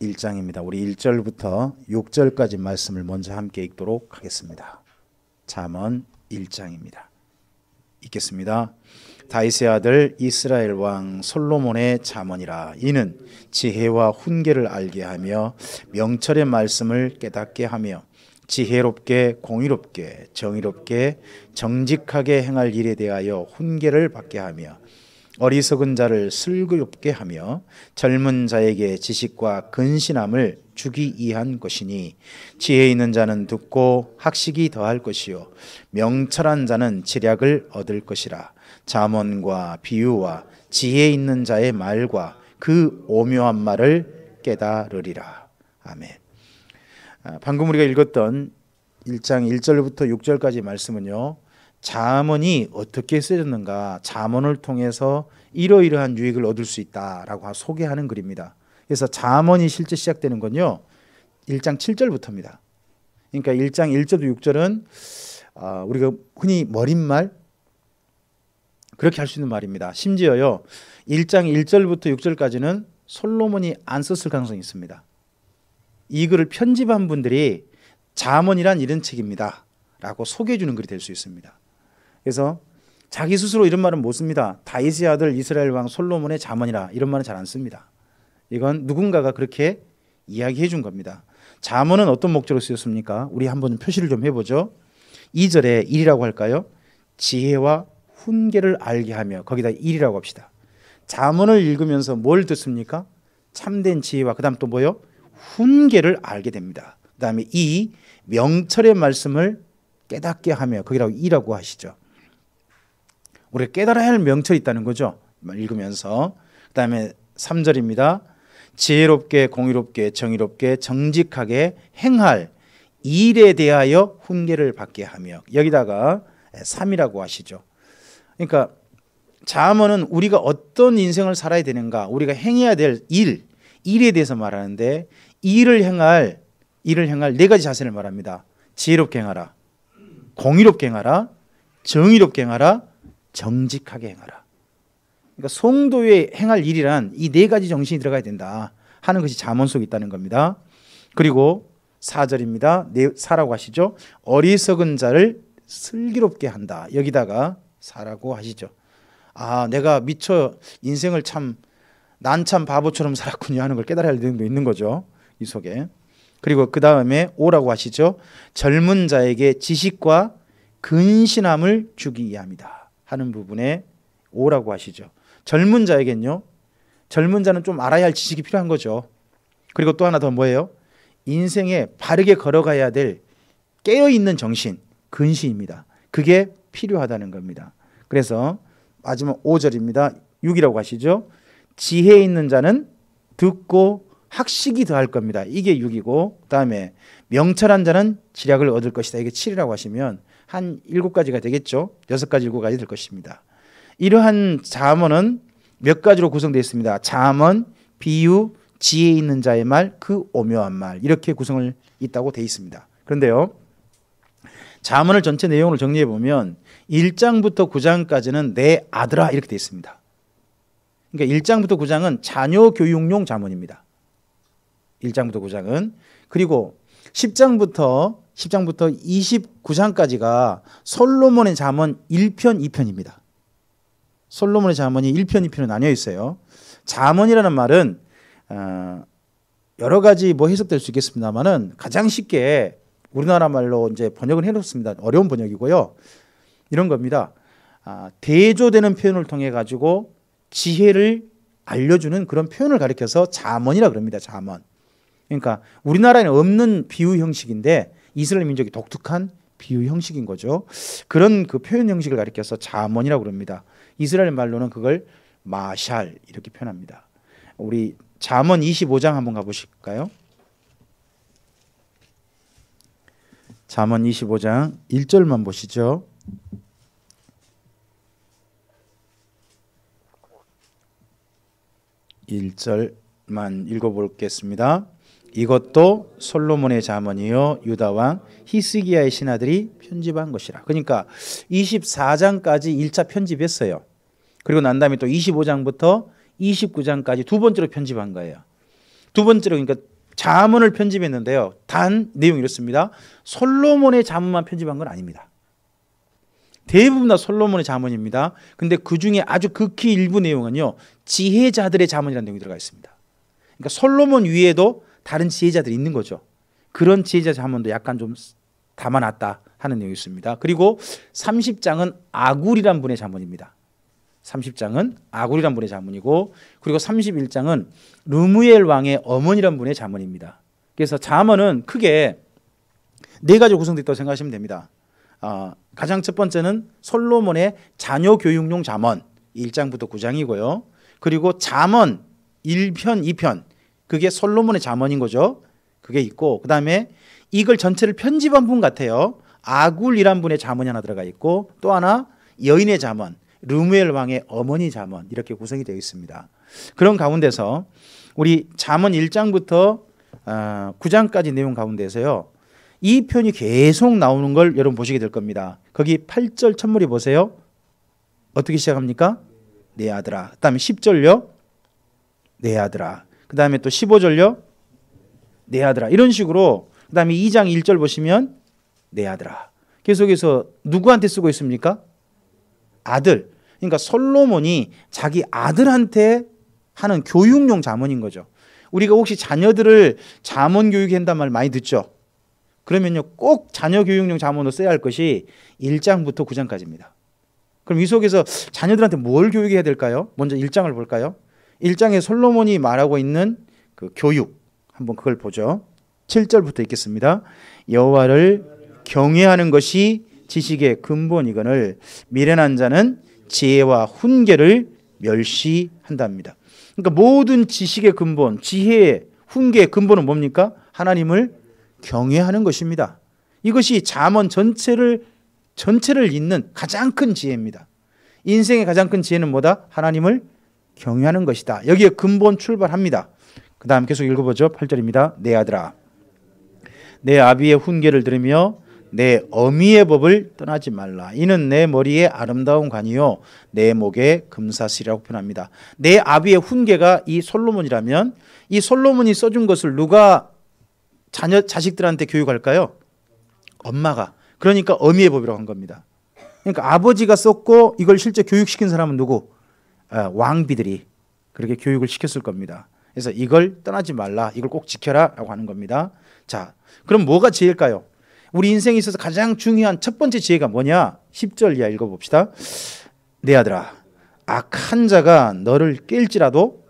1장입니다. 우리 1절부터 6절까지 말씀을 먼저 함께 읽도록 하겠습니다. 잠언 1장입니다. 읽겠습니다. 다윗의 아들 이스라엘 왕 솔로몬의 잠언이라. 이는 지혜와 훈계를 알게 하며 명철의 말씀을 깨닫게 하며 지혜롭게 공의롭게 정의롭게 정직하게 행할 일에 대하여 훈계를 받게 하며 어리석은 자를 슬기롭게 하며 젊은 자에게 지식과 근신함을 주기 위한 것이니 지혜 있는 자는 듣고 학식이 더할 것이요 명철한 자는 지략을 얻을 것이라. 잠언과 비유와 지혜 있는 자의 말과 그 오묘한 말을 깨달으리라. 아멘. 방금 우리가 읽었던 1장 1절부터 6절까지 말씀은요, 잠언이 어떻게 쓰여졌는가, 잠언을 통해서 이러이러한 유익을 얻을 수 있다라고 소개하는 글입니다. 그래서 잠언이 실제 시작되는 건요 1장 7절부터입니다. 그러니까 1장 1절부터 6절은 우리가 흔히 머릿말 그렇게 할 수 있는 말입니다. 심지어요 1장 1절부터 6절까지는 솔로몬이 안 썼을 가능성이 있습니다. 이 글을 편집한 분들이 잠언이란 이런 책입니다 라고 소개해 주는 글이 될 수 있습니다. 그래서 자기 스스로 이런 말은 못 씁니다. 다윗의 아들 이스라엘 왕 솔로몬의 잠언이라 이런 말은 잘 안 씁니다. 이건 누군가가 그렇게 이야기해 준 겁니다. 잠언은 어떤 목적으로 쓰였습니까? 우리 한번 표시를 좀 해보죠. 2절에 1이라고 할까요? 지혜와 훈계를 알게 하며, 거기다 1이라고 합시다. 잠언을 읽으면서 뭘 듣습니까? 참된 지혜와 그 다음 또 뭐요? 훈계를 알게 됩니다. 그 다음에 2, 명철의 말씀을 깨닫게 하며, 거기라고 2라고 하시죠. 우리가 깨달아야 할 명철이 있다는 거죠. 읽으면서. 그 다음에 3절입니다. 지혜롭게 공의롭게 정의롭게 정직하게 행할 일에 대하여 훈계를 받게 하며, 여기다가 3이라고 하시죠. 그러니까 잠언은 우리가 어떤 인생을 살아야 되는가, 우리가 행해야 될 일에 대해서 말하는데, 일을 행할 네 가지 자세를 말합니다. 지혜롭게 행하라, 공의롭게 행하라, 정의롭게 행하라, 정직하게 행하라. 그러니까 성도의 행할 일이란 이 네 가지 정신이 들어가야 된다 하는 것이 잠언 속에 있다는 겁니다. 그리고 4절입니다. 4라고 하시죠. 어리석은 자를 슬기롭게 한다. 여기다가 4라고 하시죠. 내가 미처 인생을 난 참 바보처럼 살았군요 하는 걸 깨달아야 할 내용도 있는 거죠, 이 속에. 그리고 그 다음에 5라고 하시죠. 젊은 자에게 지식과 근신함을 주기 위함이다 하는 부분에 5라고 하시죠. 젊은 자에겐요, 젊은 자는 좀 알아야 할 지식이 필요한 거죠. 그리고 또 하나 더 뭐예요? 인생에 바르게 걸어가야 될 깨어있는 정신, 근신입니다. 그게 필요하다는 겁니다. 그래서 마지막 5절입니다. 6이라고 하시죠. 지혜 있는 자는 듣고 학식이 더할 겁니다. 이게 6이고, 그 다음에 명철한 자는 지략을 얻을 것이다. 이게 7이라고 하시면 한 7가지가 되겠죠. 6가지 7가지 될 것입니다. 이러한 잠언은 몇 가지로 구성되어 있습니다. 잠언, 비유, 지혜 있는 자의 말, 그 오묘한 말, 이렇게 구성을 있다고 되어 있습니다. 그런데요, 잠언을 전체 내용을 정리해 보면 1장부터 9장까지는 내 아들아 이렇게 되어 있습니다. 그러니까 1장부터 9장은 자녀 교육용 잠언입니다. 1장부터 9장은. 그리고 10장부터 29장까지가 솔로몬의 잠언 1편, 2편입니다. 솔로몬의 잠언이 1편, 2편으로 나뉘어 있어요. 잠언이라는 말은 여러 가지 해석될 수 있겠습니다만은 가장 쉽게 우리나라 말로 이제 번역을 해놓습니다. 어려운 번역이고요. 이런 겁니다. 대조되는 표현을 통해 가지고 지혜를 알려주는 그런 표현을 가리켜서 잠언이라 그럽니다. 잠언. 그러니까 우리나라에는 없는 비유 형식인데 이스라엘 민족이 독특한 비유 형식인 거죠. 그런 그 표현 형식을 가리켜서 잠언이라고 그럽니다. 이스라엘 말로는 그걸 마샬 이렇게 표현합니다. 우리 잠언 25장 한번 가보실까요? 잠언 25장 1절만 보시죠. 1절만 읽어보겠습니다. 이것도 솔로몬의 잠언이요 유다 왕 히스기야의 신하들이 편집한 것이라. 그러니까 24장까지 1차 편집했어요. 그리고 난 다음에 또 25장부터 29장까지 두 번째로 편집한 거예요. 두 번째로, 그러니까 잠언을 편집했는데요. 단 내용이 이렇습니다. 솔로몬의 잠언만 편집한 건 아닙니다. 대부분 다 솔로몬의 잠언입니다. 근데 그 중에 아주 극히 일부 내용은요, 지혜자들의 잠언이라는 내용이 들어가 있습니다. 그러니까 솔로몬 위에도 다른 지혜자들이 있는 거죠. 그런 지혜자 잠언도 약간 좀 담아놨다 하는 내용이 있습니다. 그리고 30장은 아굴이란 분의 잠언입니다. 30장은 아굴이란 분의 잠언이고, 그리고 31장은 르무엘 왕의 어머니란 분의 잠언입니다. 그래서 잠언은 크게 네 가지로 구성되어 있다고 생각하시면 됩니다. 가장 첫 번째는 솔로몬의 자녀 교육용 잠언 1장부터 9장이고요. 그리고 잠언 1편, 2편, 그게 솔로몬의 잠언인 거죠. 그게 있고, 그 다음에 이걸 전체를 편집한 분 같아요. 아굴이란 분의 잠언이 하나 들어가 있고, 또 하나 여인의 잠언, 르무엘 왕의 어머니 잠언, 이렇게 구성이 되어 있습니다. 그런 가운데서 우리 잠언 1장부터 9장까지 내용 가운데서요, 이 편이 계속 나오는 걸 여러분 보시게 될 겁니다. 거기 8절 첫머리 보세요. 어떻게 시작합니까? 내 아들아. 그 다음에 10절요, 내 아들아. 그 다음에 또 15절요, 내 아들아. 이런 식으로. 그 다음에 2장 1절 보시면 내 아들아. 계속해서 누구한테 쓰고 있습니까? 아들. 그러니까 솔로몬이 자기 아들한테 하는 교육용 잠언인 거죠. 우리가 혹시 자녀들을 잠언 교육한다는 말 많이 듣죠. 그러면요, 꼭 자녀 교육용 잠언으로 써야 할 것이 1장부터 9장까지입니다. 그럼 이 속에서 자녀들한테 뭘 교육해야 될까요? 먼저 1장을 볼까요? 1장에 솔로몬이 말하고 있는 그 교육, 한번 그걸 보죠. 7절부터 읽겠습니다. 여호와를 경외하는 것이 지식의 근본이거늘 미련한 자는 지혜와 훈계를 멸시한답니다. 그러니까 모든 지식의 근본, 지혜의 훈계의 근본은 뭡니까? 하나님을 경외하는 것입니다. 이것이 잠언 전체를 잇는 가장 큰 지혜입니다. 인생의 가장 큰 지혜는 뭐다? 하나님을 경외하는 것이다. 여기에 근본 출발합니다. 그 다음 계속 읽어보죠. 8절입니다. 내 아들아, 내 아비의 훈계를 들으며 내 어미의 법을 떠나지 말라. 이는 내 머리에 아름다운 관이요 내 목에 금사슬이라고 표현합니다. 내 아비의 훈계가 이 솔로몬이라면, 이 솔로몬이 써준 것을 누가 자식들한테 교육할까요? 엄마가. 그러니까 어미의 법이라고 한 겁니다. 그러니까 아버지가 썼고 이걸 실제 교육시킨 사람은 누구? 왕비들이 그렇게 교육을 시켰을 겁니다. 그래서 이걸 떠나지 말라, 이걸 꼭 지켜라 라고 하는 겁니다. 자, 그럼 뭐가 지혜일까요? 우리 인생에 있어서 가장 중요한 첫 번째 지혜가 뭐냐? 10절 이하 읽어봅시다. 내 아들아, 악한 자가 너를 깰지라도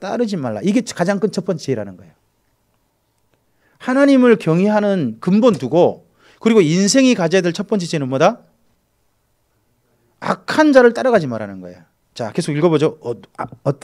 따르지 말라. 이게 가장 큰 첫 번째 지혜라는 거예요. 하나님을 경외하는 근본 두고, 그리고 인생이 가져야 될 첫 번째 지혜는 뭐다? 악한 자를 따라가지 말라는 거예요. 자, 계속 읽어보죠.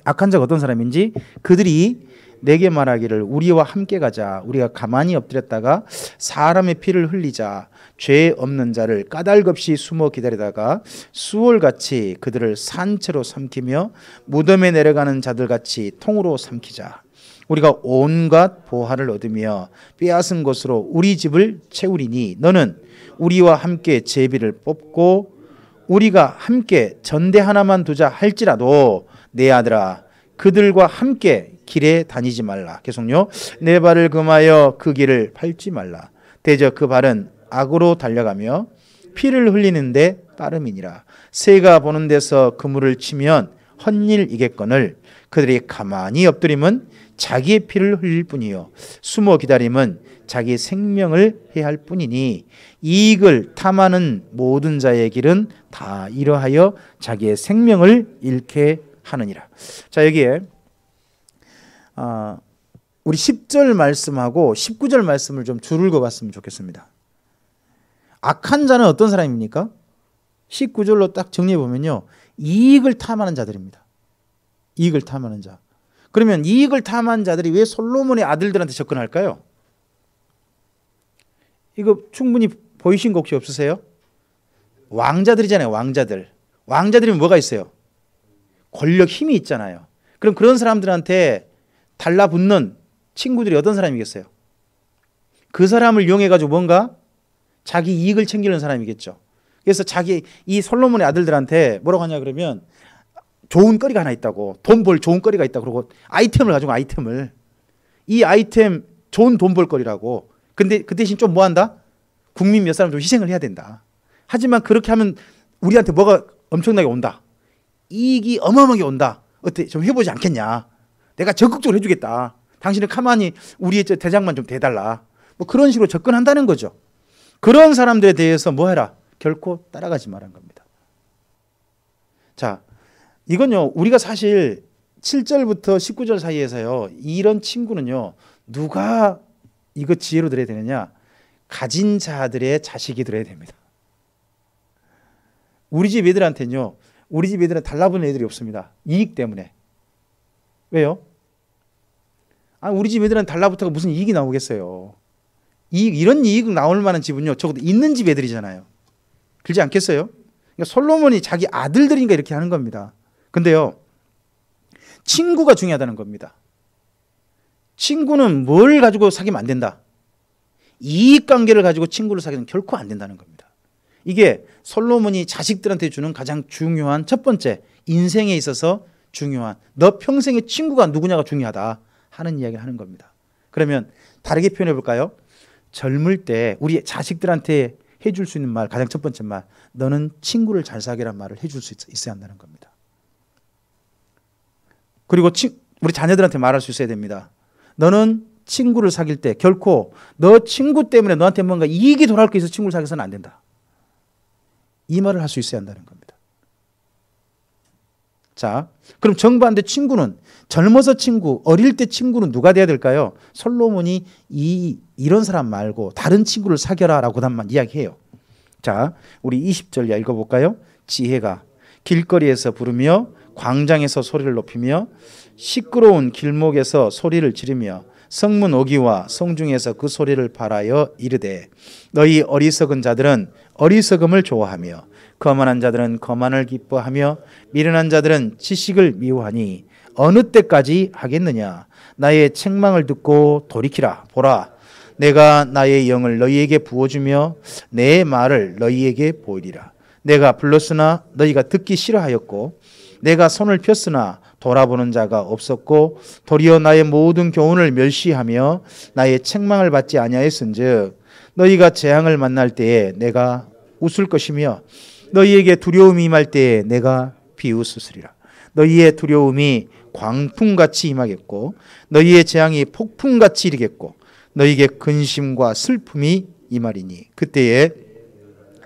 악한 자가 어떤 사람인지. 그들이 내게 말하기를 우리와 함께 가자. 우리가 가만히 엎드렸다가 사람의 피를 흘리자. 죄 없는 자를 까닭없이 숨어 기다리다가 수월같이 그들을 산채로 삼키며 무덤에 내려가는 자들같이 통으로 삼키자. 우리가 온갖 보화를 얻으며 빼앗은 것으로 우리 집을 채우리니 너는 우리와 함께 제비를 뽑고 우리가 함께 전대 하나만 두자 할지라도 내 아들아, 그들과 함께 길에 다니지 말라. 계속요. 내 발을 금하여 그 길을 밟지 말라. 대저 그 발은 악으로 달려가며 피를 흘리는데 빠름이니라. 새가 보는 데서 그물을 치면 헛일이겠거늘 그들이 가만히 엎드림은 자기의 피를 흘릴 뿐이요 숨어 기다림은 자기 생명을 해할 뿐이니 이익을 탐하는 모든 자의 길은 다 이러하여 자기의 생명을 잃게 하느니라. 자, 여기에 우리 10절 말씀하고 19절 말씀을 좀 줄 읽어봤으면 좋겠습니다. 악한 자는 어떤 사람입니까? 19절로 딱 정리해 보면요, 이익을 탐하는 자들입니다. 이익을 탐하는 자. 그러면 이익을 탐한 자들이 왜 솔로몬의 아들들한테 접근할까요? 이거 충분히 보이신 거 혹시 없으세요? 왕자들이잖아요. 왕자들. 왕자들이면 뭐가 있어요? 권력, 힘이 있잖아요. 그럼 그런 사람들한테 달라붙는 친구들이 어떤 사람이겠어요? 그 사람을 이용해가지고 뭔가 자기 이익을 챙기는 사람이겠죠. 그래서 이 솔로몬의 아들들한테 뭐라고 하냐 그러면 좋은 거리가 하나 있다고, 돈 벌 좋은 거리가 있다고, 그러고 아이템을 가지고 아이템을, 이 아이템 좋은 돈 벌거리라고. 근데 그 대신 좀 뭐 한다? 국민 몇 사람 좀 희생을 해야 된다. 하지만 그렇게 하면 우리한테 뭐가 엄청나게 온다. 이익이 어마어마하게 온다. 어때? 좀 해보지 않겠냐? 내가 적극적으로 해주겠다. 당신은 가만히 우리의 저 대장만 좀 대달라. 뭐 그런 식으로 접근한다는 거죠. 그런 사람들에 대해서 뭐 해라? 결코 따라가지 말라는 겁니다. 자, 이건요, 우리가 사실 7절부터 19절 사이에서요, 이런 친구는요, 누가 이거 지혜로 들어야 되느냐? 가진 자들의 자식이 들어야 됩니다. 우리 집 애들한테는요, 우리 집 애들은 달라붙는 애들이 없습니다. 이익 때문에. 왜요? 우리 집 애들은 달라붙어가 무슨 이익이 나오겠어요. 이런 이익 나올 만한 집은요, 적어도 있는 집 애들이잖아요. 그렇지 않겠어요? 그러니까 솔로몬이 자기 아들들이니까 이렇게 하는 겁니다. 근데요, 친구가 중요하다는 겁니다. 친구는 뭘 가지고 사귀면 안 된다? 이익관계를 가지고 친구를 사귀면 결코 안 된다는 겁니다. 이게 솔로몬이 자식들한테 주는 가장 중요한 첫 번째, 인생에 있어서 중요한, 너 평생의 친구가 누구냐가 중요하다 하는 이야기를 하는 겁니다. 그러면 다르게 표현해 볼까요? 젊을 때 우리 자식들한테 해줄 수 있는 말, 가장 첫 번째 말, 너는 친구를 잘 사귀란 말을 해줄 수 있어야 한다는 겁니다. 그리고 우리 자녀들한테 말할 수 있어야 됩니다. 너는 친구를 사귈 때 결코 너 친구 때문에 너한테 뭔가 이익이 돌아올 게 있어서 친구를 사귀어서는 안 된다. 이 말을 할 수 있어야 한다는 겁니다. 자, 그럼 정반대 친구는, 젊어서 친구, 어릴 때 친구는 누가 돼야 될까요? 솔로몬이 이런 사람 말고 다른 친구를 사귀어라 라고 그다음만 이야기해요. 자, 우리 20절 읽어볼까요? 지혜가 길거리에서 부르며 광장에서 소리를 높이며 시끄러운 길목에서 소리를 지르며 성문 오기와 성중에서 그 소리를 발하여 이르되 너희 어리석은 자들은 어리석음을 좋아하며 거만한 자들은 거만을 기뻐하며 미련한 자들은 지식을 미워하니 어느 때까지 하겠느냐? 나의 책망을 듣고 돌이키라. 보라, 내가 나의 영을 너희에게 부어주며 내 말을 너희에게 보이리라. 내가 불렀으나 너희가 듣기 싫어하였고 내가 손을 폈으나 돌아보는 자가 없었고 도리어 나의 모든 교훈을 멸시하며 나의 책망을 받지 아니하였은즉 너희가 재앙을 만날 때에 내가 웃을 것이며 너희에게 두려움이 임할 때에 내가 비웃으리라. 너희의 두려움이 광풍같이 임하겠고 너희의 재앙이 폭풍같이 이르겠고 너희에게 근심과 슬픔이 임하리니 그때에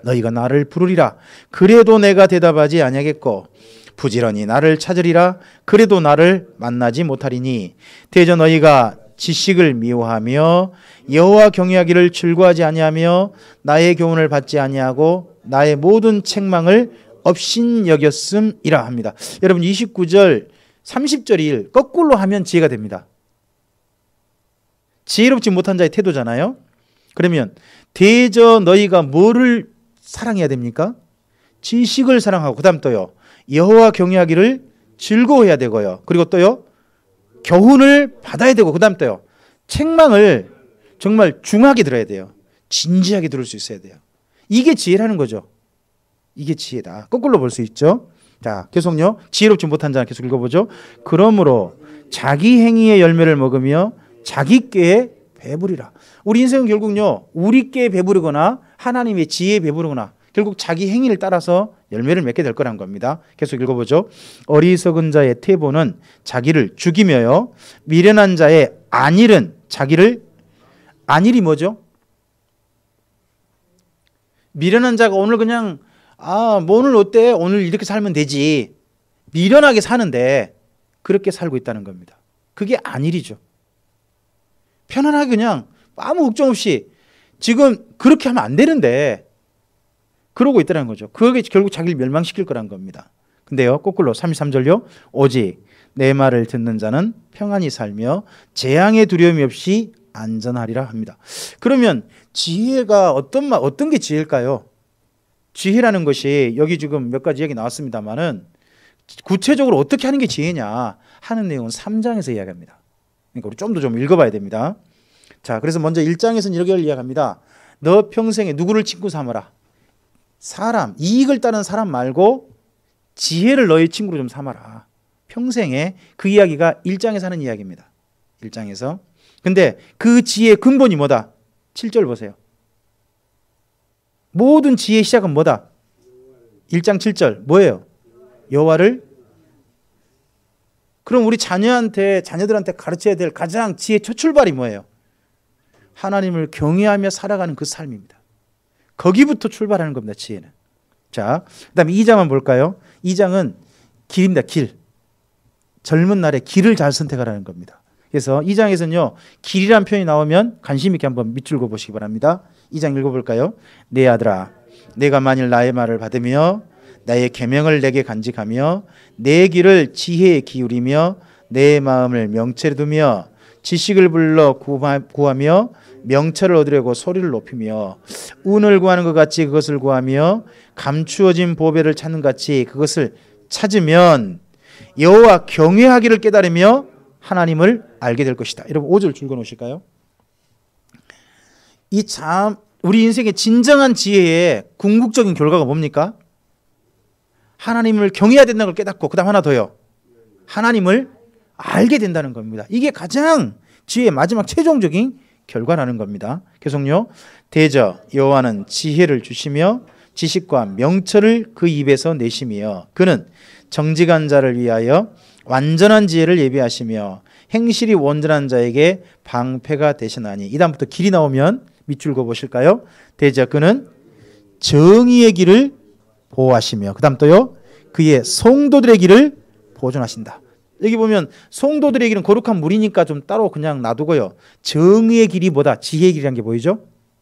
너희가 나를 부르리라. 그래도 내가 대답하지 아니하겠고 부지런히 나를 찾으리라. 그래도 나를 만나지 못하리니 대저 너희가 지식을 미워하며 여호와 경외하기를 즐거워하지 아니하며 나의 교훈을 받지 아니하고 나의 모든 책망을 업신여겼음이라 합니다. 여러분 29절 30절이 거꾸로 하면 지혜가 됩니다. 지혜롭지 못한 자의 태도잖아요. 그러면 대저 너희가 뭐를 사랑해야 됩니까? 지식을 사랑하고 그 다음 또요 여호와 경외하기를 즐거워해야 되고요. 그리고 또요 교훈을 받아야 되고 그 다음 또요 책망을 정말 중하게 들어야 돼요. 진지하게 들을 수 있어야 돼요. 이게 지혜라는 거죠. 이게 지혜다. 거꾸로 볼 수 있죠. 자, 계속요. 지혜롭지 못한 자는 계속 읽어보죠. 그러므로 자기 행위의 열매를 먹으며 자기 꾀에 배부리라. 우리 인생은 결국요 우리 꾀에 배부르거나 하나님의 지혜에 배부르거나 결국 자기 행위를 따라서 열매를 맺게 될 거란 겁니다. 계속 읽어보죠. 어리석은 자의 태보는 자기를 죽이며요 미련한 자의 안일은 자기를, 안일이 뭐죠? 미련한 자가 오늘 그냥 뭐 오늘 어때? 오늘 이렇게 살면 되지. 미련하게 사는데 그렇게 살고 있다는 겁니다. 그게 안일이죠. 편안하게 그냥 아무 걱정 없이 지금 그렇게 하면 안 되는데 그러고 있다는 거죠. 그게 결국 자기를 멸망시킬 거란 겁니다. 근데요 거꾸로 33절요 오직 내 말을 듣는 자는 평안히 살며 재앙의 두려움이 없이 안전하리라 합니다. 그러면 지혜가 어떤 게 지혜일까요? 지혜라는 것이 여기 지금 몇 가지 얘기 나왔습니다만은 구체적으로 어떻게 하는 게 지혜냐 하는 내용은 3장에서 이야기합니다. 그러니까 우리 좀 더 좀 읽어봐야 됩니다. 자, 그래서 먼저 1장에서는 이렇게 이야기합니다. 너 평생에 누구를 친구 삼아라. 사람, 이익을 따르는 사람 말고 지혜를 너의 친구로 좀 삼아라. 평생에 그 이야기가 1장에서 하는 이야기입니다. 1장에서. 근데 그 지혜의 근본이 뭐다? 7절 보세요. 모든 지혜의 시작은 뭐다? 1장 7절 뭐예요? 여호와를. 그럼 우리 자녀들한테 가르쳐야 될 가장 지혜의 첫 출발이 뭐예요? 하나님을 경외하며 살아가는 그 삶입니다. 거기부터 출발하는 겁니다. 지혜는. 자, 그 다음에 2장만 볼까요? 2장은 길입니다. 길. 젊은 날에 길을 잘 선택하라는 겁니다. 그래서 2장에서는요, 길이란 표현이 나오면 관심 있게 한번 밑줄 그어 보시기 바랍니다. 2장 읽어볼까요? 내 아들아, 내가 만일 나의 말을 받으며 나의 계명을 내게 간직하며 내 귀를 지혜에 기울이며 내 마음을 명철에 두며 지식을 불러 구하며 명철을 얻으려고 소리를 높이며 운을 구하는 것 같이 그것을 구하며 감추어진 보배를 찾는 같이 그것을 찾으면 여호와 경외하기를 깨달으며 하나님을 알게 될 것이다. 여러분 5절 줄거 놓으실까요? 우리 인생의 진정한 지혜의 궁극적인 결과가 뭡니까? 하나님을 경외해야 된다는 걸 깨닫고 그 다음 하나 더요. 하나님을 알게 된다는 겁니다. 이게 가장 지혜의 마지막 최종적인 결과라는 겁니다. 계속요. 대저 여호와는 지혜를 주시며 지식과 명철을 그 입에서 내시며 그는 정직한 자를 위하여 완전한 지혜를 예비하시며 행실이 온전한 자에게 방패가 되시나니. 이 다음부터 길이 나오면 밑줄 그어 보실까요? 대저 그는 정의의 길을 보호하시며 그 다음 또요. 그의 성도들의 길을 보존하신다. 여기 보면 성도들의 길은 거룩한 물이니까 좀 따로 그냥 놔두고요. 정의의 길이 뭐다? 지혜의 길이라는 게 보이죠?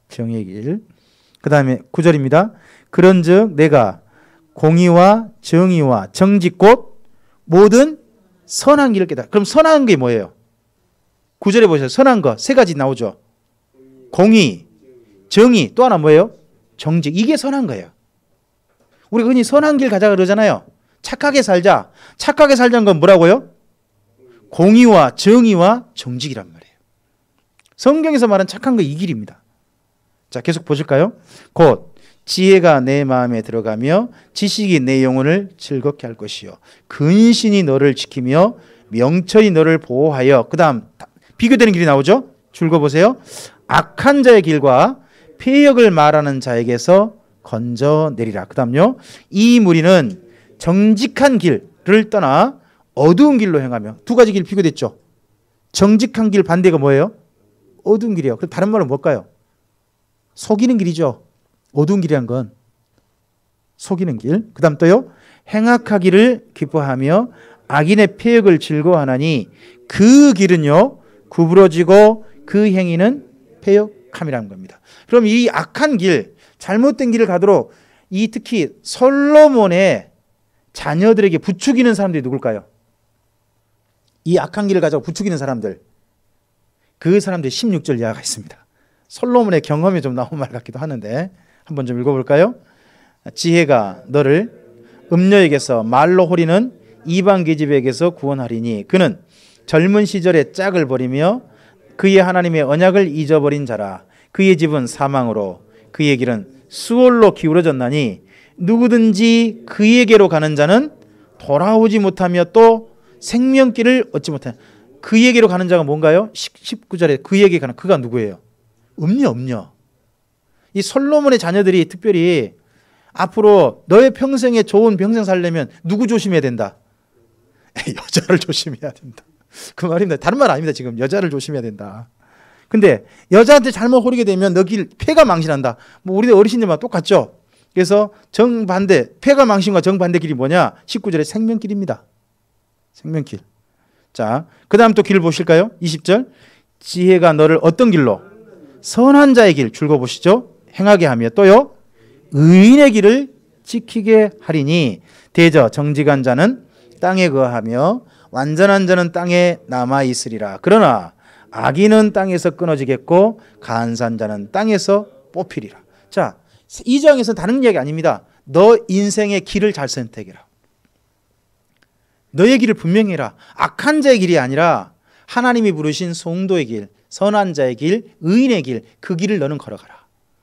정의의 길. 그 다음에 9절입니다. 그런즉 내가 공의와 정의와 정직 곧 모든 선한 길을 깨달아. 그럼 선한 게 뭐예요? 9절에 보세요. 선한 거 세 가지 나오죠. 공의, 정의, 또 하나 뭐예요? 정직. 이게 선한 거예요. 우리가 흔히 선한 길 가자 그러잖아요. 착하게 살자. 착하게 살자는 건 뭐라고요? 공의와 정의와 정직이란 말이에요. 성경에서 말하는 착한 거 이 길입니다. 자, 계속 보실까요? 곧 지혜가 내 마음에 들어가며 지식이 내 영혼을 즐겁게 할 것이요 근신이 너를 지키며 명철이 너를 보호하여. 그 다음 비교되는 길이 나오죠? 줄거보세요. 악한 자의 길과 폐역을 말하는 자에게서 건져내리라. 그 다음요. 이 무리는 정직한 길을 떠나 어두운 길로 행하며. 두 가지 길 비교됐죠. 정직한 길 반대가 뭐예요? 어두운 길이에요. 그럼 다른 말은 뭘까요? 속이는 길이죠. 어두운 길이란 건 속이는 길. 그 다음 또요. 행악하기를 기뻐하며 악인의 폐역을 즐거워하나니 그 길은요 구부러지고 그 행위는 폐역함이라는 겁니다. 그럼 이 악한 길, 잘못된 길을 가도록 이 특히 솔로몬의 자녀들에게 부추기는 사람들이 누굴까요? 이 악한 길을 가지고 부추기는 사람들. 그 사람들이 16절 이하가 있습니다. 솔로몬의 경험이 좀 나온 말 같기도 하는데 한번 좀 읽어볼까요? 지혜가 너를 음녀에게서 말로 호리는 이방 계집에게서 구원하리니 그는 젊은 시절에 짝을 버리며 그의 하나님의 언약을 잊어버린 자라. 그의 집은 사망으로 그의 길은 수월로 기울어졌나니 누구든지 그에게로 가는 자는 돌아오지 못하며 또 생명길을 얻지 못하는. 그에게로 가는 자가 뭔가요? 19절에 그에게 가는 그가 누구예요? 음녀. 이 솔로몬의 자녀들이 특별히 앞으로 너의 평생에 좋은 평생 살려면 누구 조심해야 된다? 여자를 조심해야 된다. 그 말입니다. 다른 말 아닙니다. 지금 여자를 조심해야 된다. 근데 여자한테 잘못 호리게 되면 너 길 폐가 망신한다. 뭐 우리 어르신들만 똑같죠. 그래서 정반대, 폐가 망신과 정반대 길이 뭐냐? 19절에 생명길입니다. 생명길. 자, 그 다음 또 길을 보실까요? 20절. 지혜가 너를 어떤 길로? 선한 자의 길 줄거 보시죠. 행하게 하며 또요. 의인의 길을 지키게 하리니 대저 정직한 자는 땅에 거하며 완전한 자는 땅에 남아 있으리라. 그러나 악인은 땅에서 끊어지겠고 간사한 자는 땅에서 뽑히리라. 자, 이 장에서 다른 이야기 아닙니다. 너 인생의 길을 잘 선택해라. 너의 길을 분명히 해라. 악한 자의 길이 아니라 하나님이 부르신 성도의 길, 선한 자의 길, 의인의 길, 그 길을 너는 걸어가라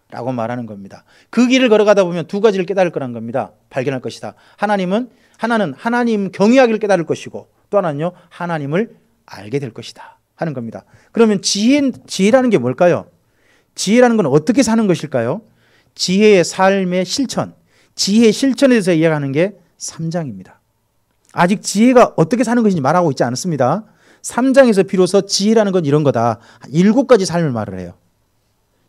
라고 말하는 겁니다. 그 길을 걸어가다 보면 두 가지를 깨달을 거란 겁니다. 발견할 것이다. 하나는 하나님 경외하기를 깨달을 것이고 또 하나는요 하나님을 알게 될 것이다 하는 겁니다. 그러면 지혜라는 게 뭘까요? 지혜라는 건 어떻게 사는 것일까요? 지혜의 삶의 실천, 지혜의 실천에 대해서 이야기하는 게 3장입니다. 아직 지혜가 어떻게 사는 것인지 말하고 있지 않습니다. 3장에서 비로소 지혜라는 건 이런 거다. 7가지 삶을 말을 해요.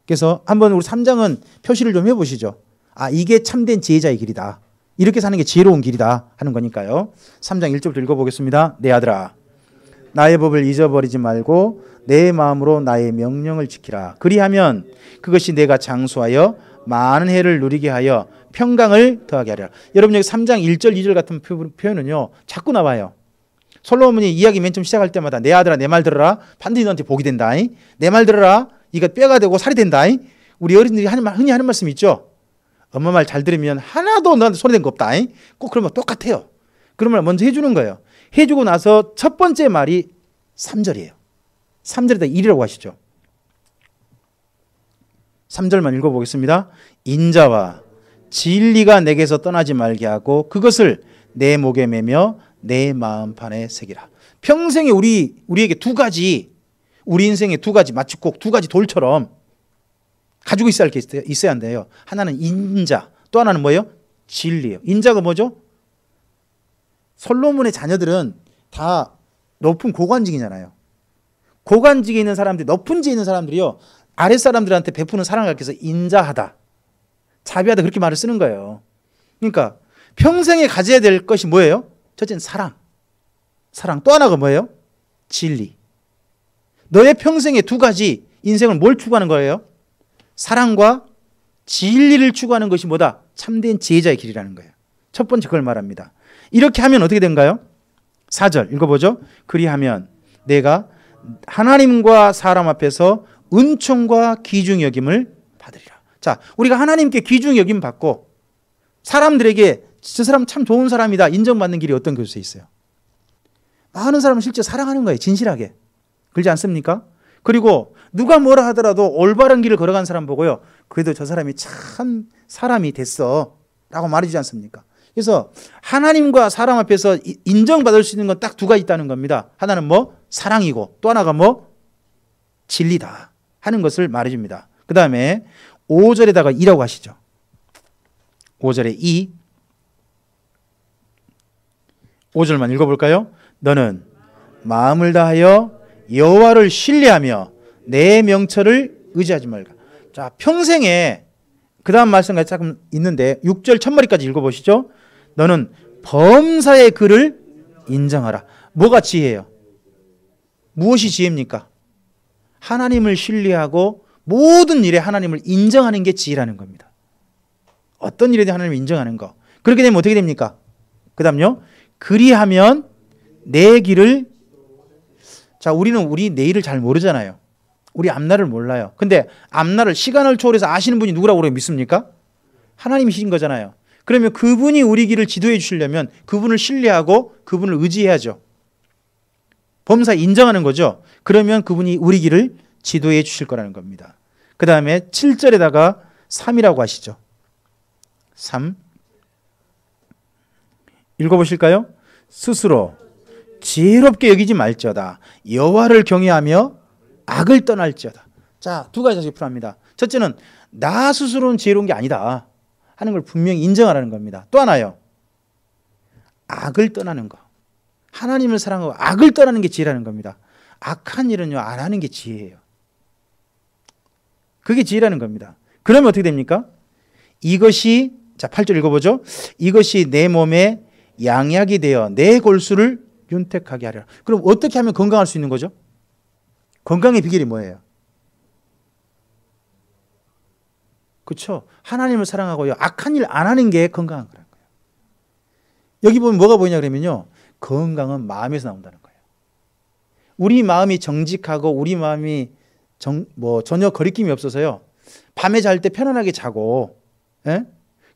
그래서 한번 우리 3장은 표시를 좀 해보시죠. 아, 이게 참된 지혜자의 길이다. 이렇게 사는 게 지혜로운 길이다 하는 거니까요. 3장 1절부터 읽어보겠습니다. 내 아들아, 나의 법을 잊어버리지 말고 내 마음으로 나의 명령을 지키라. 그리하면 그것이 내가 장수하여 많은 해를 누리게 하여 평강을 더하게 하리라. 여러분 여기 3장 1절 2절 같은 표현은요 자꾸 나와요. 솔로몬이 이야기 맨 처음 시작할 때마다 내 아들아 내 말 들어라. 반드시 너한테 복이 된다. 내 말 들어라. 이가 뼈가 되고 살이 된다. 우리 어른들이 흔히 하는 말씀 있죠. 엄마 말 잘 들으면 하나도 너한테 손해된 거 없다. 꼭 그러면 똑같아요. 그런 말 먼저 해주는 거예요. 해주고 나서 첫 번째 말이 3절이에요. 3절에다 1이라고 하시죠. 3절만 읽어보겠습니다. 인자와 진리가 내게서 떠나지 말게 하고 그것을 내 목에 매며 내 마음판에 새기라. 평생에 우리에게 2가지, 우리 인생에 2가지, 마치 꼭 2가지 돌처럼 가지고 있어야 한대요. 하나는 인자, 또 하나는 뭐예요? 진리예요. 인자가 뭐죠? 솔로몬의 자녀들은 다 높은 고관직이잖아요. 고관직에 있는 사람들이, 높은 지에 있는 사람들이요, 아랫사람들한테 베푸는 사랑을 가르쳐서 인자하다, 자비하다, 그렇게 말을 쓰는 거예요. 그러니까 평생에 가져야 될 것이 뭐예요? 첫째는 사랑. 또 하나가 뭐예요? 진리. 너의 평생에 2가지 인생을 뭘 추구하는 거예요? 사랑과 진리를 추구하는 것이 뭐다? 참된 지혜자의 길이라는 거예요. 첫 번째 그걸 말합니다. 이렇게 하면 어떻게 된가요? 4절 읽어보죠. 그리하면 내가 하나님과 사람 앞에서 은총과 귀중 여김을 받으리라. 자, 우리가 하나님께 귀중 여김 받고 사람들에게 저 사람 참 좋은 사람이다 인정받는 길이 어떤 것에 있어요? 많은 사람은 실제 사랑하는 거예요. 진실하게. 그렇지 않습니까? 그리고 누가 뭐라 하더라도 올바른 길을 걸어간 사람 보고요, 그래도 저 사람이 참 사람이 됐어 라고 말해주지 않습니까? 그래서 하나님과 사람 앞에서 인정받을 수 있는 건 딱 2가지 있다는 겁니다. 하나는 뭐? 사랑이고, 또 하나가 뭐? 진리다 하는 것을 말해줍니다. 그 다음에 5절에다가 2라고 하시죠. 5절에 2. 5절만 읽어볼까요? 너는 마음을 다하여 여호와를 신뢰하며 내 명철을 의지하지 말까. 자, 평생에 그 다음 말씀까지 조금 있는데 6절 첫머리까지 읽어보시죠. 너는 범사의 그를 인정하라. 뭐가 지혜예요? 무엇이 지혜입니까? 하나님을 신뢰하고 모든 일에 하나님을 인정하는 게 지혜라는 겁니다. 어떤 일에도 하나님을 인정하는 거. 그렇게 되면 어떻게 됩니까? 그 다음요. 그리하면 내 길을, 자, 우리는 우리 내일을 잘 모르잖아요. 우리 앞날을 몰라요. 근데 앞날을, 시간을 초월해서 아시는 분이 누구라고 그래 믿습니까? 하나님이신 거잖아요. 그러면 그분이 우리 길을 지도해 주시려면 그분을 신뢰하고 그분을 의지해야죠. 범사 인정하는 거죠. 그러면 그분이 우리 길을 지도해 주실 거라는 겁니다. 그 다음에 7절에다가 3이라고 하시죠. 3 읽어보실까요? 스스로 지혜롭게 여기지 말지어다. 여호와를 경외하며 악을 떠날지어다. 자, 2가지 자식이 필요합니다. 첫째는 나 스스로는 지혜로운 게 아니다 하는 걸 분명히 인정하라는 겁니다. 또 하나요. 악을 떠나는 거. 하나님을 사랑하고 악을 떠나는 게 지혜라는 겁니다. 악한 일은요, 안 하는 게 지혜예요. 그게 지혜라는 겁니다. 그러면 어떻게 됩니까? 이것이, 자, 8절 읽어보죠. 이것이 내 몸에 양약이 되어 내 골수를 윤택하게 하리라. 그럼 어떻게 하면 건강할 수 있는 거죠? 건강의 비결이 뭐예요? 그렇죠? 하나님을 사랑하고요, 악한 일 안 하는 게 건강한 거라는 거예요. 여기 보면 뭐가 보이냐 그러면요, 건강은 마음에서 나온다는 거예요. 우리 마음이 정직하고 우리 마음이 전혀 거리낌이 없어서요, 밤에 잘 때 편안하게 자고,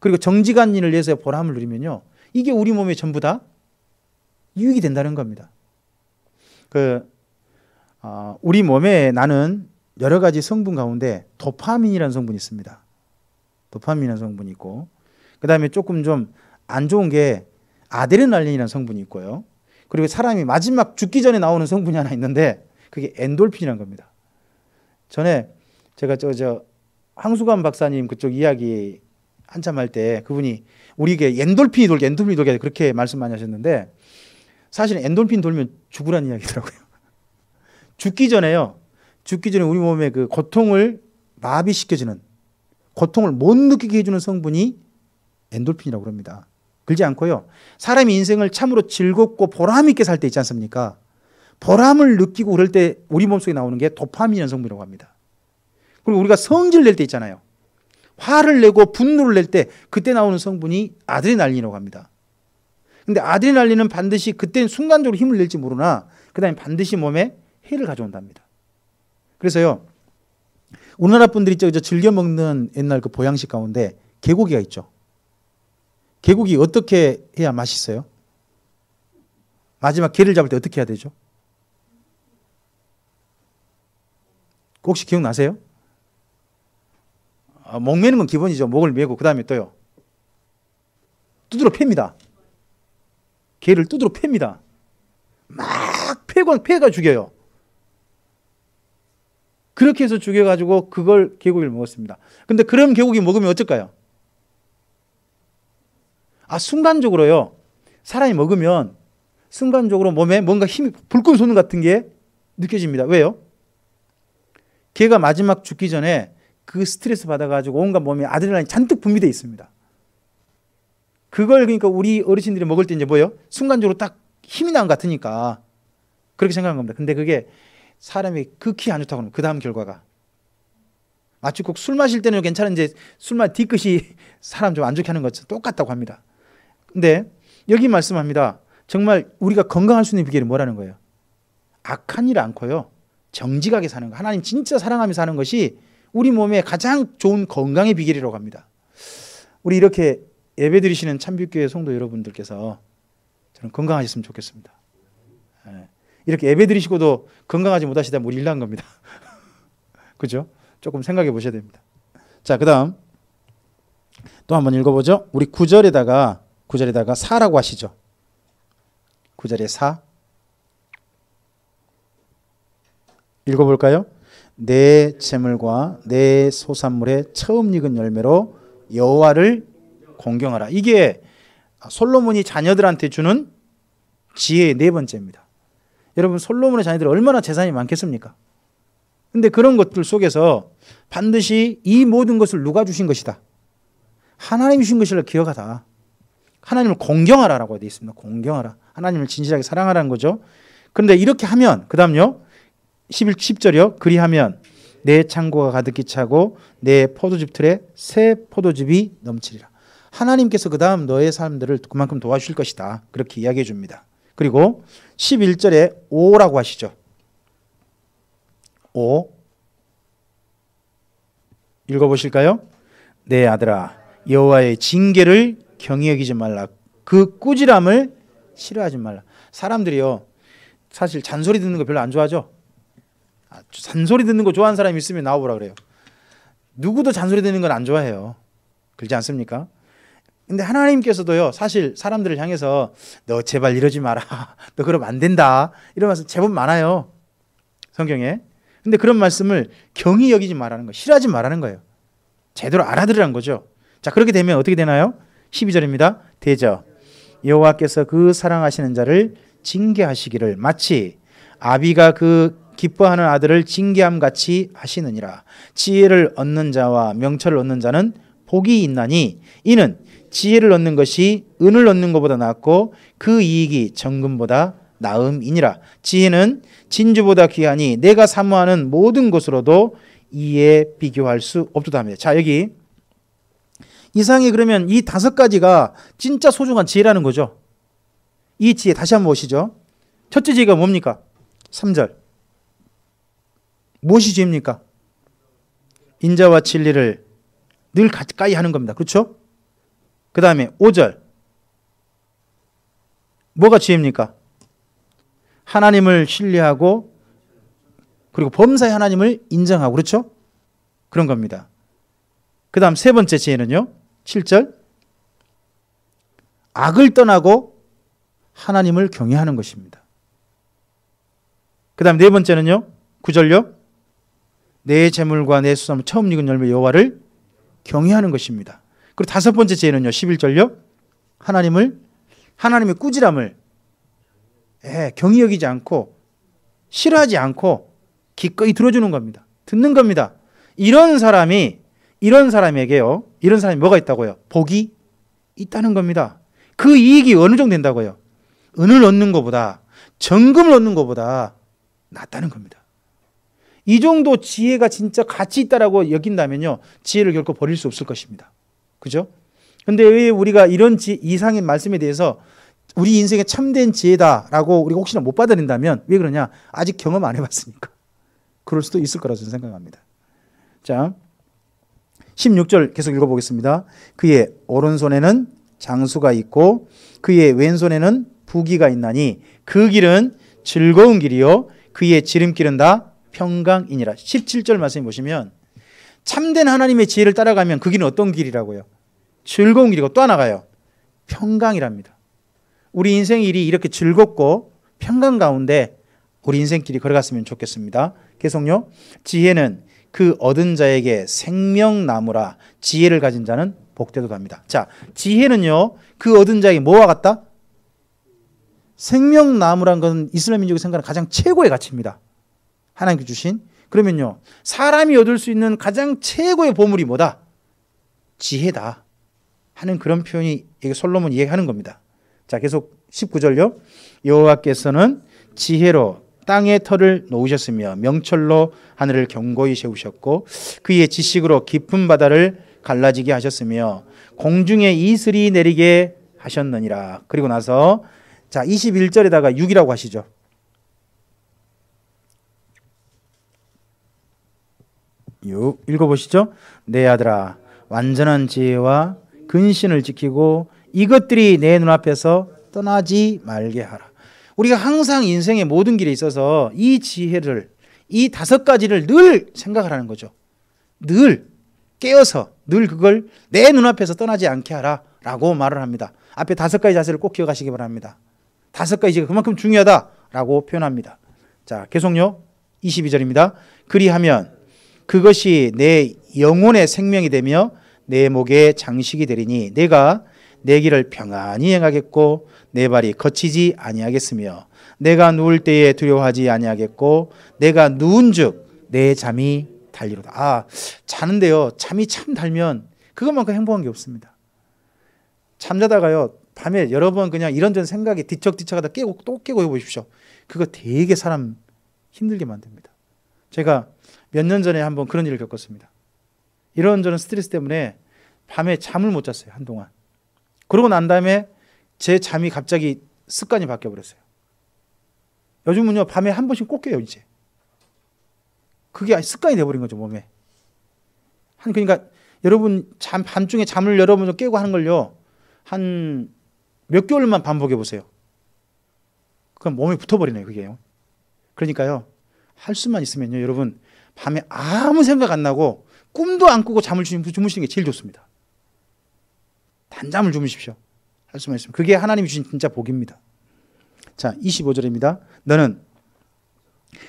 그리고 정직한 일을 위해서 보람을 누리면요, 이게 우리 몸에 전부 다 유익이 된다는 겁니다. 우리 몸에 나는 여러 가지 성분 가운데 도파민이라는 성분이 있습니다. 도파민이라는 성분이 있고, 그 다음에 조금 좀 안 좋은 게 아드레날린이라는 성분이 있고요. 그리고 사람이 마지막 죽기 전에 나오는 성분이 하나 있는데 그게 엔돌핀이라는 겁니다. 전에 제가 황수관 박사님 그쪽 이야기 한참 할 때 그분이 우리에게 엔돌핀이 돌게 그렇게 말씀 많이 하셨는데 사실 엔돌핀 돌면 죽으라는 이야기더라고요. 죽기 전에 우리 몸에 그 고통을 마비시켜주는, 고통을 못 느끼게 해주는 성분이 엔돌핀이라고 합니다. 그렇지 않고요. 사람이 인생을 참으로 즐겁고 보람 있게 살 때 있지 않습니까? 보람을 느끼고 그럴 때 우리 몸속에 나오는 게 도파민이라는 성분이라고 합니다. 그리고 우리가 성질 낼 때 있잖아요. 화를 내고 분노를 낼 때 그때 나오는 성분이 아드레날린이라고 합니다. 근데 아드레날린은 반드시 그때는 순간적으로 힘을 낼지 모르나 그다음에 반드시 몸에 해를 가져온답니다. 그래서요. 우리나라 분들이 즐겨 먹는 옛날 그 보양식 가운데 개고기가 있죠. 개고기 어떻게 해야 맛있어요? 마지막 게를 잡을 때 어떻게 해야 되죠? 혹시 기억나세요? 목 매는 건 기본이죠. 목을 매고 그 다음에 또요. 두드러 팹니다. 개를 두드러 팹니다. 막 패가 죽여요. 그렇게 해서 죽여가지고 그걸 개고기를 먹었습니다. 근데 그런 개고기 먹으면 어떨까요? 순간적으로요. 사람이 먹으면 순간적으로 몸에 뭔가 힘이 불끈 솟는 같은 게 느껴집니다. 왜요? 개가 마지막 죽기 전에 그 스트레스 받아가지고 온갖 몸에 아드레날린이 잔뜩 분비되어 있습니다. 그걸 그러니까 우리 어르신들이 먹을 때 이제 뭐예요? 순간적으로 딱 힘이 난 것 같으니까 그렇게 생각한 겁니다. 근데 그게 사람이 극히 안 좋다고 합니다. 그 다음 결과가. 마치 꼭 술 마실 때는 괜찮은데 술 마실 뒤끝이 사람 좀 안 좋게 하는 것처럼 똑같다고 합니다. 근데 여기 말씀합니다. 정말 우리가 건강할 수 있는 비결이 뭐라는 거예요? 악한 일 않고요. 정직하게 사는 거. 하나님 진짜 사랑하며 사는 것이 우리 몸에 가장 좋은 건강의 비결이라고 합니다. 우리 이렇게 예배 드리시는 참빛교회 성도 여러분들께서 저는 건강하셨으면 좋겠습니다. 이렇게 예배 드리시고도 건강하지 못하시다면 우리 일난 겁니다. 그죠? 조금 생각해 보셔야 됩니다. 자, 그 다음 또 한번 읽어보죠. 우리 9절에다가 사라고 하시죠. 9절에 사. 읽어볼까요? 내 재물과 내 소산물의 처음 익은 열매로 여호와를 공경하라. 이게 솔로몬이 자녀들한테 주는 지혜의 네 번째입니다. 여러분 솔로몬의 자녀들이 얼마나 재산이 많겠습니까? 근데 그런 것들 속에서 반드시 이 모든 것을 누가 주신 것이다. 하나님이 주신 것이라 기억하다. 하나님을 공경하라라고 되어 있습니다. 공경하라. 하나님을 진실하게 사랑하라는 거죠. 그런데 이렇게 하면 그 다음요. 10절이요. 그리하면 내 창고가 가득히 차고 내 포도즙 틀에 새 포도즙이 넘치리라. 하나님께서 그 다음 너의 사람들을 그만큼 도와주실 것이다. 그렇게 이야기해 줍니다. 그리고 11절에 오라고 하시죠. 오. 읽어보실까요? 내 아들아 여호와의 징계를 경히 여기지 말라. 그 꾸지람을 싫어하지 말라. 사람들이요. 사실 잔소리 듣는 거 별로 안 좋아하죠. 잔소리 듣는 거 좋아하는 사람이 있으면 나와보라 그래요. 누구도 잔소리 듣는 건 안 좋아해요. 그렇지 않습니까? 근데 하나님께서도요. 사실 사람들을 향해서 너 제발 이러지 마라. 너 그러면 안 된다. 이런 말씀 제법 많아요. 성경에. 근데 그런 말씀을 경히 여기지 말라는 거, 싫어하지 말라는 거예요. 제대로 알아들으라는 거죠. 자, 그렇게 되면 어떻게 되나요? 12절입니다. 대저 여호와께서 그 사랑하시는 자를 징계하시기를 마치 아비가 그 기뻐하는 아들을 징계함 같이 하시느니라. 지혜를 얻는 자와 명철을 얻는 자는 복이 있나니 이는 지혜를 얻는 것이 은을 얻는 것보다 낫고 그 이익이 정금보다 나음이니라. 지혜는 진주보다 귀하니 내가 사모하는 모든 것으로도 이에 비교할 수 없도다 합니다. 자, 여기 이상이 그러면 이 5가지가 진짜 소중한 지혜라는 거죠. 이 지혜 다시 한번 보시죠. 첫째 지혜가 뭡니까? 3절. 무엇이 지혜입니까? 인자와 진리를 늘 가까이 하는 겁니다. 그렇죠? 그 다음에 5절. 뭐가 지혜입니까? 하나님을 신뢰하고 그리고 범사의 하나님을 인정하고 그렇죠? 그런 겁니다. 그 다음 세 번째 지혜는요. 7절. 악을 떠나고 하나님을 경외하는 것입니다. 그 다음 네 번째는요. 9절요. 내 재물과 내 수산물 처음 익은 열매 여호와를 경외하는 것입니다. 그리고 다섯 번째 지혜는요. 11절요. 하나님의 꾸지람을 경히 여기지 않고 싫어하지 않고 기꺼이 들어주는 겁니다. 듣는 겁니다. 이런 사람에게요. 이런 사람이 뭐가 있다고요? 복이 있다는 겁니다. 그 이익이 어느 정도 된다고요? 은을 얻는 것보다, 정금을 얻는 것보다 낫다는 겁니다. 이 정도 지혜가 진짜 가치 있다라고 여긴다면요, 지혜를 결코 버릴 수 없을 것입니다. 그죠? 근데 왜 우리가 이런 이상의 말씀에 대해서 우리 인생에 참된 지혜다라고 우리가 혹시나 못 받아들인다면 왜 그러냐? 아직 경험 안 해봤으니까. 그럴 수도 있을 거라고 저는 생각합니다. 자, 16절 계속 읽어보겠습니다. 그의 오른손에는 장수가 있고 그의 왼손에는 부귀가 있나니 그 길은 즐거운 길이요 그의 지름길은 다 평강이니라. 17절 말씀해 보시면 참된 하나님의 지혜를 따라가면 그 길은 어떤 길이라고요? 즐거운 길이고 또 하나가요. 평강이랍니다. 우리 인생 일이 이렇게 즐겁고 평강 가운데 우리 인생길이 걸어갔으면 좋겠습니다. 계속요. 지혜는 그 얻은 자에게 생명나무라. 지혜를 가진 자는 복되도답니다. 자, 지혜는요. 그 얻은 자에게 뭐와 같다? 생명나무란 것은 이슬람 민족이 생각하는 가장 최고의 가치입니다. 하나님께 주신. 그러면요. 사람이 얻을 수 있는 가장 최고의 보물이 뭐다? 지혜다. 하는 그런 표현이 솔로몬이 얘기하는 겁니다. 자, 계속 19절요. 여호와께서는 지혜로 땅의 털을 놓으셨으며 명철로 하늘을 견고히 세우셨고 그의 지식으로 깊은 바다를 갈라지게 하셨으며 공중에 이슬이 내리게 하셨느니라. 그리고 나서 자 21절에다가 6이라고 하시죠. 읽어보시죠. 내 아들아 완전한 지혜와 근신을 지키고 이것들이 내 눈앞에서 떠나지 말게 하라. 우리가 항상 인생의 모든 길에 있어서 이 지혜를, 이 5가지를 늘 생각하라는 거죠. 늘 깨어서 늘 그걸 내 눈앞에서 떠나지 않게 하라 라고 말을 합니다. 앞에 5가지 자세를 꼭 기억하시기 바랍니다. 5가지 지혜가 그만큼 중요하다라고 표현합니다. 자, 계속요. 22절입니다. 그리하면 그것이 내 영혼의 생명이 되며 내 목의 장식이 되리니 내가 내 길을 평안히 행하겠고 내 발이 거치지 아니하겠으며 내가 누울 때에 두려워하지 아니하겠고 내가 누운즉 내 잠이 달리로다. 아, 자는데요. 잠이 참 달면 그것만큼 행복한 게 없습니다. 잠자다가요. 밤에 여러 번 그냥 이런저런 생각이 뒤척뒤척하다 깨고 또 깨고 해보십시오. 그거 되게 사람 힘들게 만듭니다. 제가 몇 년 전에 한번 그런 일을 겪었습니다. 이런저런 스트레스 때문에 밤에 잠을 못 잤어요. 한동안. 그러고 난 다음에 제 잠이 갑자기 습관이 바뀌어버렸어요. 요즘은요. 밤에 한 번씩 꼭 깨요. 이제. 그게 습관이 돼버린 거죠. 몸에. 그러니까 여러분 밤중에 잠을 여러분 깨고 하는 걸요. 한 몇 개월만 반복해 보세요. 그럼 몸에 붙어버리네요. 그게요. 그러니까요. 할 수만 있으면요. 여러분 밤에 아무 생각 안 나고 꿈도 안 꾸고 잠을 주무시는 게 제일 좋습니다. 단잠을 주무십시오. 할 수만 있으면. 그게 하나님이 주신 진짜 복입니다. 자, 25절입니다. 너는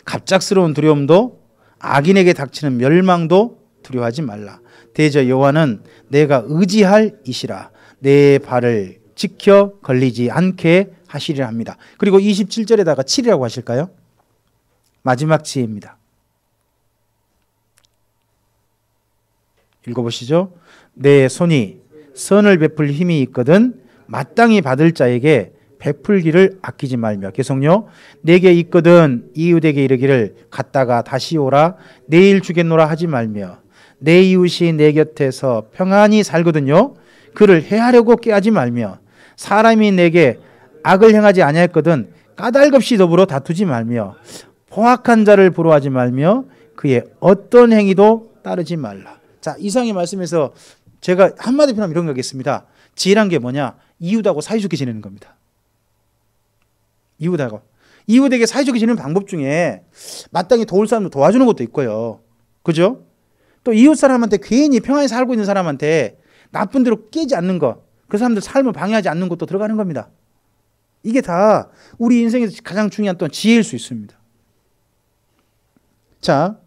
갑작스러운 두려움도 악인에게 닥치는 멸망도 두려워하지 말라. 대저 여호와는 내가 의지할 이시라. 내 발을 지켜 걸리지 않게 하시리라 합니다. 그리고 27절에다가 7이라고 하실까요? 마지막 지혜입니다. 읽어보시죠. 내 손이 선을 베풀 힘이 있거든 마땅히 받을 자에게 베풀기를 아끼지 말며. 계속요. 내게 있거든 이웃에게 이르기를 갔다가 다시 오라 내일 주겠노라 하지 말며 내 이웃이 내 곁에서 평안히 살거든요. 그를 해하려고 꾀하지 말며 사람이 내게 악을 행하지 아니했거든 까닭없이 더불어 다투지 말며 포악한 자를 부러워하지 말며 그의 어떤 행위도 따르지 말라. 자, 이상의 말씀에서 제가 한마디 표현하면 이런 거겠습니다. 지혜란 게 뭐냐? 이웃하고 사이좋게 지내는 겁니다. 이웃에게 사이좋게 지내는 방법 중에 마땅히 도울 사람도 도와주는 것도 있고요. 그죠? 또 이웃 사람한테 괜히 평안히 살고 있는 사람한테 나쁜 대로 깨지 않는 것, 그 사람들 삶을 방해하지 않는 것도 들어가는 겁니다. 이게 다 우리 인생에서 가장 중요한 또 지혜일 수 있습니다. 자,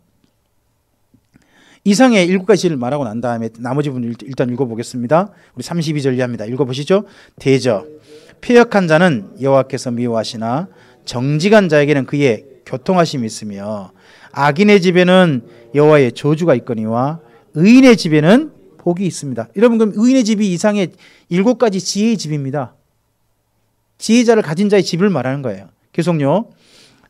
이상의 7가지를 말하고 난 다음에 나머지 부분 일단 읽어보겠습니다. 우리 32절 이하입니다. 읽어보시죠. 대저 패역한 자는 여호와께서 미워하시나 정직한 자에게는 그의 교통하심이 있으며 악인의 집에는 여호와의 저주가 있거니와 의인의 집에는 복이 있습니다. 여러분, 그럼 의인의 집이 이상의 7가지 지혜의 집입니다. 지혜자를 가진 자의 집을 말하는 거예요. 계속요.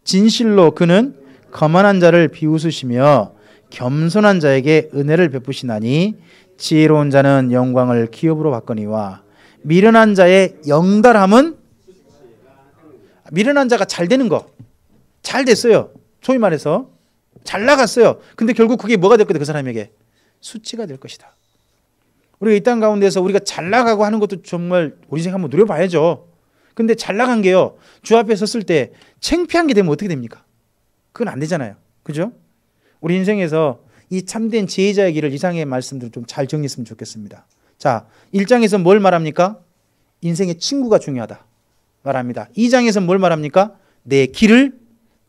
진실로 그는 거만한 자를 비웃으시며 겸손한 자에게 은혜를 베푸시나니 지혜로운 자는 영광을 기업으로 받거니와 미련한 자의 영달함은, 미련한 자가 잘 되는 거, 잘 됐어요. 소위 말해서 잘 나갔어요. 근데 결국 그게 뭐가 될 거다? 그 사람에게 수치가 될 것이다. 우리가 이 땅 가운데서 우리가 잘 나가고 하는 것도 정말 우리 인생 한번 누려봐야죠. 근데 잘 나간 게요, 주 앞에 섰을 때 창피한 게 되면 어떻게 됩니까? 그건 안 되잖아요. 그죠? 우리 인생에서 이 참된 지혜자의 길을, 이상의 말씀들을 좀 잘 정리했으면 좋겠습니다. 자, 1장에서 뭘 말합니까? 인생의 친구가 중요하다 말합니다. 2장에서 뭘 말합니까? 내 길을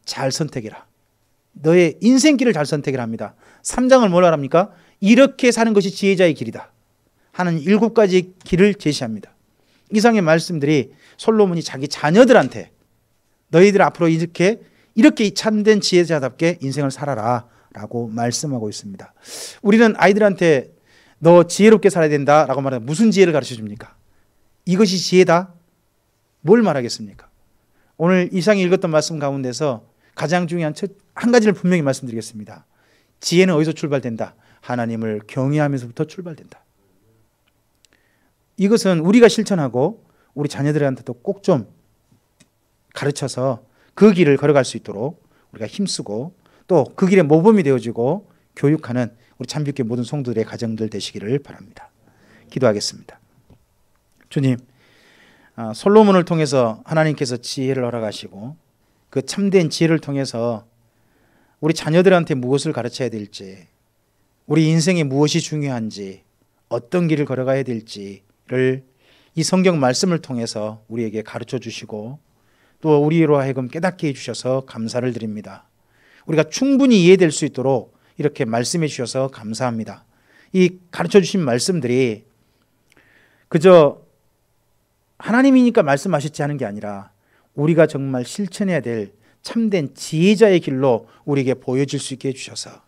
잘 선택해라. 너의 인생길을 잘 선택을 합니다. 3장을 뭘 말합니까? 이렇게 사는 것이 지혜자의 길이다 하는 7가지 길을 제시합니다. 이상의 말씀들이 솔로몬이 자기 자녀들한테 너희들 앞으로 이렇게 참된 지혜자답게 인생을 살아라 라고 말씀하고 있습니다. 우리는 아이들한테 너 지혜롭게 살아야 된다 라고 말하면 무슨 지혜를 가르쳐 줍니까? 이것이 지혜다? 뭘 말하겠습니까? 오늘 이상이 읽었던 말씀 가운데서 가장 중요한 한 가지를 분명히 말씀드리겠습니다. 지혜는 어디서 출발된다? 하나님을 경외하면서부터 출발된다. 이것은 우리가 실천하고 우리 자녀들한테도 꼭 좀 가르쳐서 그 길을 걸어갈 수 있도록 우리가 힘쓰고 또 그 길의 모범이 되어지고 교육하는 우리 참빛교회 모든 성도들의 가정들 되시기를 바랍니다. 기도하겠습니다. 주님, 솔로몬을 통해서 하나님께서 지혜를 허락하시고 그 참된 지혜를 통해서 우리 자녀들한테 무엇을 가르쳐야 될지, 우리 인생에 무엇이 중요한지, 어떤 길을 걸어가야 될지를 이 성경 말씀을 통해서 우리에게 가르쳐 주시고 또 우리로 하여금 깨닫게 해주셔서 감사를 드립니다. 우리가 충분히 이해될 수 있도록 이렇게 말씀해 주셔서 감사합니다. 이 가르쳐 주신 말씀들이 그저 하나님이니까 말씀하셨지 하는 게 아니라 우리가 정말 실천해야 될 참된 지혜자의 길로 우리에게 보여질 수 있게 해주셔서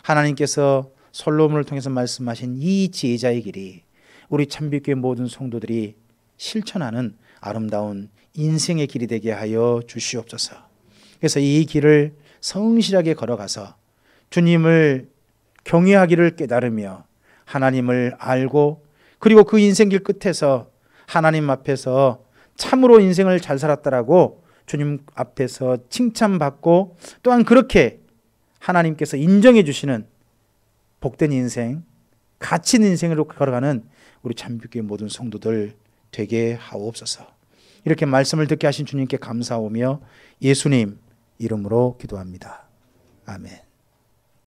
하나님께서 솔로몬을 통해서 말씀하신 이 지혜자의 길이 우리 참빛교회 모든 성도들이 실천하는 아름다운 인생의 길이 되게 하여 주시옵소서. 그래서 이 길을 성실하게 걸어가서 주님을 경외하기를 깨달으며 하나님을 알고 그리고 그 인생길 끝에서 하나님 앞에서 참으로 인생을 잘 살았다라고 주님 앞에서 칭찬받고 또한 그렇게 하나님께서 인정해 주시는 복된 인생, 가치 있는 인생으로 걸어가는 우리 참빛교회 모든 성도들 되게 하옵소서. 이렇게 말씀을 듣게 하신 주님께 감사하며 예수님 이름으로 기도합니다. 아멘.